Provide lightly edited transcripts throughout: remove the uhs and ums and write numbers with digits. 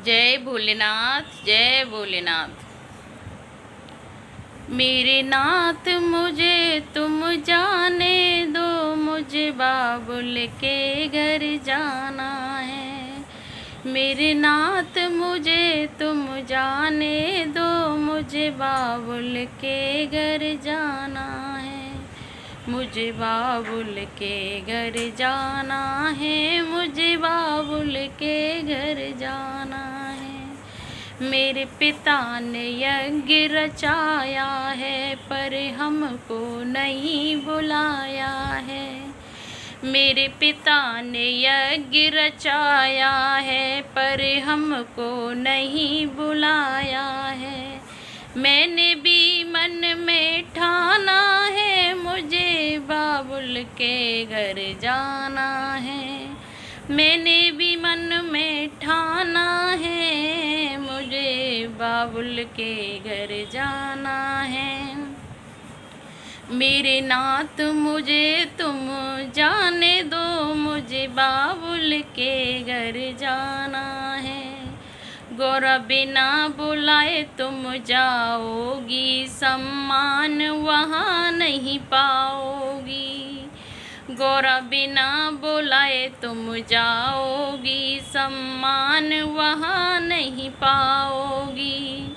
जय भोलेनाथ जय भोलेनाथ। मेरे नाथ मुझे तुम जाने दो, मुझे बाबुल के घर जाना है। मेरे नाथ मुझे तुम जाने दो, मुझे बाबुल के घर जाना है। मुझे बाबुल के घर जाना है, मुझे बाबुल के घर जाना है। मेरे पिता ने यज्ञ रचाया है, पर हमको नहीं बुलाया है। मेरे पिता ने यज्ञ रचाया है, पर हमको नहीं बुलाया है। मैंने भी मन में ठाना है, मुझे बाबुल के घर जाना है। मैंने भी मन में ठाना है, मुझे बाबुल के घर जाना है। मेरे नाथ मुझे तुम जाने दो, मुझे बाबुल के घर जाना है। गौरा बिना बुलाए तुम जाओगी, सम्मान वहाँ नहीं पाओगी। गौरा बिना बुलाए तुम जाओगी, सम्मान वहाँ नहीं पाओगी।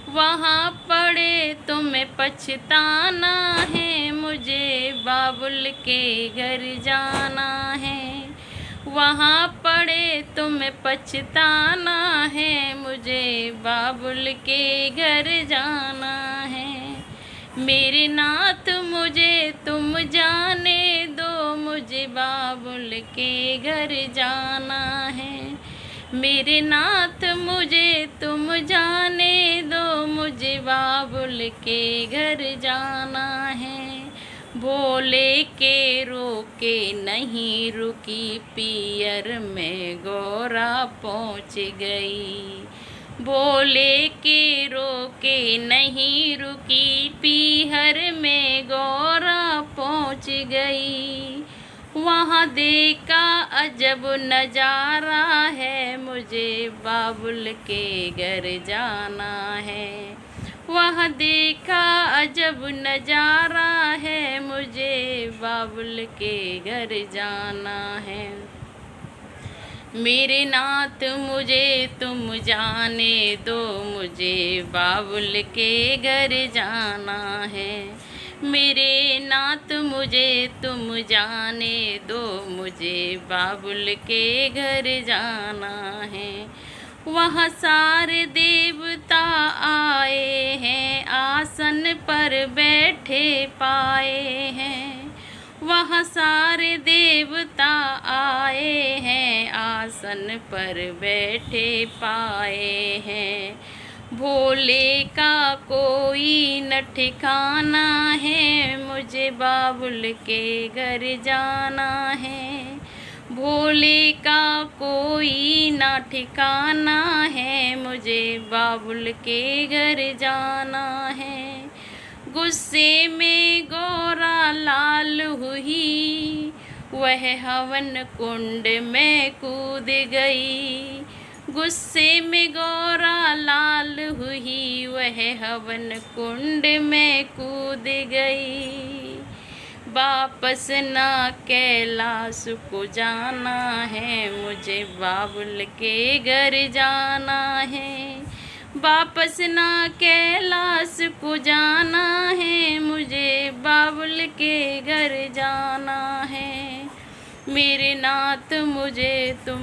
वहाँ पड़े तुम्हें पछताना है, मुझे बाबुल के घर जाना है। वहाँ पड़े तुम्हें पछताना है, मुझे बाबुल के घर जाना है। मेरे नाथ मुझे तुम जाने दो, मुझे बाबुल के घर जाना है। मेरे नाथ मुझे तुम जाने दो, मुझे बाबुल के घर जाना है। भोले के रोके नहीं रुकी, पियर में गौरा पहुँच गई। भोले के रोके नहीं रुकी, पीहर में गौरा पहुँच गई। वहाँ देखा अजब नज़ारा है, मुझे बाबुल के घर जाना है। वहाँ देखा अजब नज़ारा है, मुझे बाबुल के घर जाना है। मेरे नाथ मुझे तुम जाने दो, मुझे बाबुल के घर जाना है। मेरे नाथ मुझे तुम जाने दो, मुझे बाबुल के घर जाना है। वहाँ सारे देवता आए हैं, आसन पर बैठे पाए हैं। वहाँ सारे देवता आए हैं, आसन पर बैठे पाए हैं। भोले का कोई न ठिकाना है, मुझे बाबुल के घर जाना है। भोले का कोई ना ठिकाना है, मुझे बाबुल के घर जाना है। गुस्से में गौरा लाल हुई, वह हवन कुंड में कूद गई। गुस्से में गौरा लाल हुई, वह हवन कुंड में कूद गई। वापस ना कैलाश को जाना है, मुझे बाबुल के घर जाना है। वापस ना कैलाश को जाना है, मुझे बाबुल के घर जाना है। मेरे नाथ मुझे तुम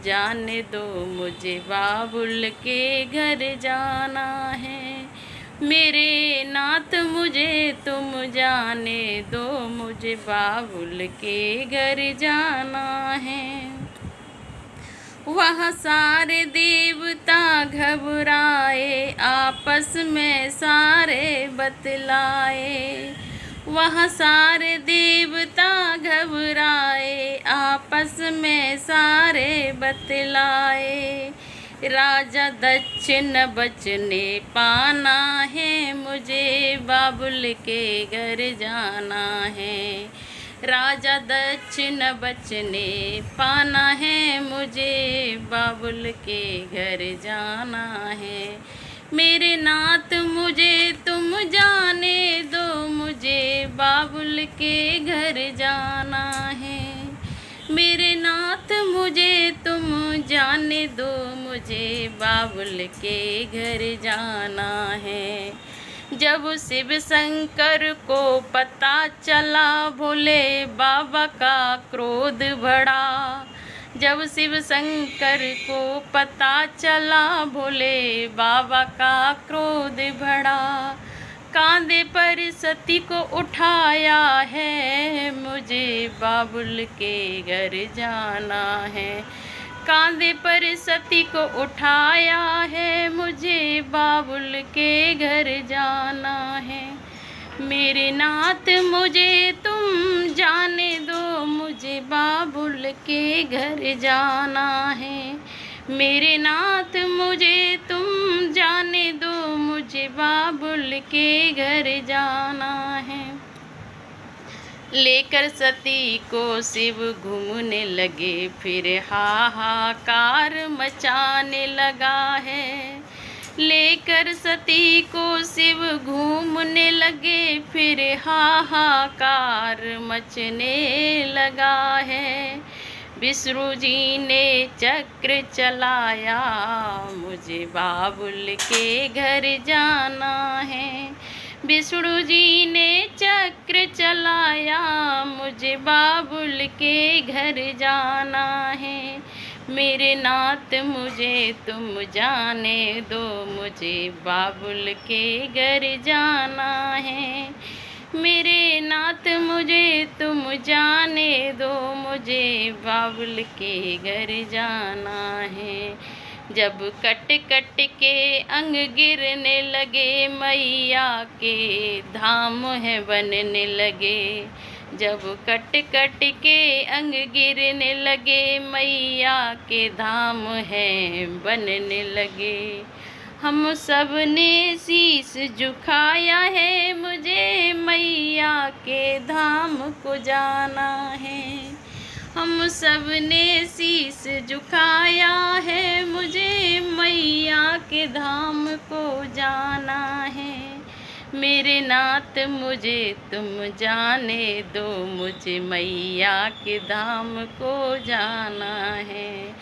जाने दो, मुझे बाबुल के घर जाना है। मेरे नाथ मुझे तुम जाने दो, मुझे बाबुल के घर जाना है। वह सारे देवता घबराए, आपस में सारे बतलाए। वह सारे देवता घबराए, आपस में सारे बतलाए। राजा दक्षिण बचने पाना है, मुझे बाबुल के घर जाना है। राजा दक्ष न बचने पाना है, मुझे बाबुल के घर जाना है। मेरे नाथ मुझे तुम जाने दो, मुझे बाबुल के घर जाना है। मेरे नाथ मुझे तुम जाने दो, मुझे बाबुल के घर जाना है। जब शिव शंकर को पता चला, भोले बाबा का क्रोध बढ़ा। जब शिव शंकर को पता चला, भोले बाबा का क्रोध बढ़ा। कांधे पर सती को उठाया है, मुझे बाबुल के घर जाना है। कांधे पर सती को उठाया है, मुझे बाबुल के घर जाना है। मेरे नाथ मुझे तुम जाने दो, मुझे बाबुल के घर जाना है। मेरे नाथ मुझे तुम जाने दो, मुझे बाबुल के घर जाना है। लेकर सती को शिव घूमने लगे, फिर हाहाकार मचाने लगा है। लेकर सती को शिव घूमने लगे, फिर हाहाकार मचने लगा है। विष्णु जी ने चक्र चलाया, मुझे बाबुल के घर जाना है। विष्णु जी ने चक्र चलाया, मुझे बाबुल के घर जाना है। मेरे नाथ मुझे तुम जाने दो, मुझे बाबुल के घर जाना है। मेरे नाथ मुझे तुम जाने दो, मुझे बाबुल के घर जाना है। जब कट कट के अंग गिरने लगे, मैया के धाम है बनने लगे। जब कट कट के अंग गिरने लगे, मैया के धाम है बनने लगे। हम सब ने शीश झुकाया है, मुझे मैया के धाम को जाना है। हम सब ने शीश झुकाया है, मुझे मैया के धाम को जाना है। मेरे नाथ मुझे तुम जाने दो, मुझे मैया के धाम को जाना है।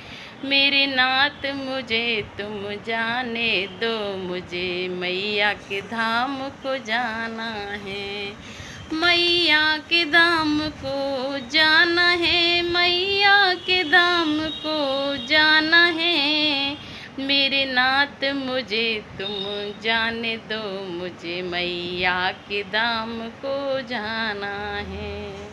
मेरे नाथ मुझे तुम जाने दो, मुझे मैया के धाम को जाना है। मैया के धाम को जाना है, मैया के धाम को जाना है। मेरे नाथ मुझे तुम जाने दो, मुझे मैया के धाम को जाना है।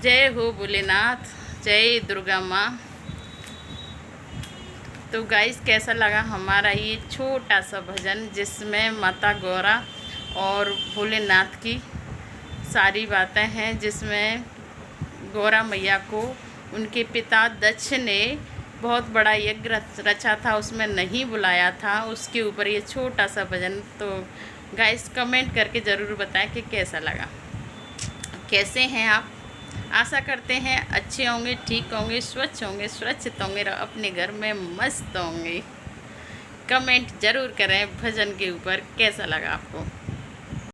जय हो भोलेनाथ, जय दुर्गा माँ। तो गाइस, कैसा लगा हमारा ये छोटा सा भजन, जिसमें माता गौरा और भोलेनाथ की सारी बातें हैं, जिसमें गौरा मैया को उनके पिता दक्ष ने बहुत बड़ा यज्ञ रचा था, उसमें नहीं बुलाया था, उसके ऊपर ये छोटा सा भजन। तो गाइस, कमेंट करके ज़रूर बताएं कि कैसा लगा, कैसे हैं आप। आशा करते हैं अच्छे होंगे, ठीक होंगे, स्वच्छ होंगे, सुरक्षित होंगे, अपने घर में मस्त होंगे। कमेंट ज़रूर करें भजन के ऊपर कैसा लगा आपको।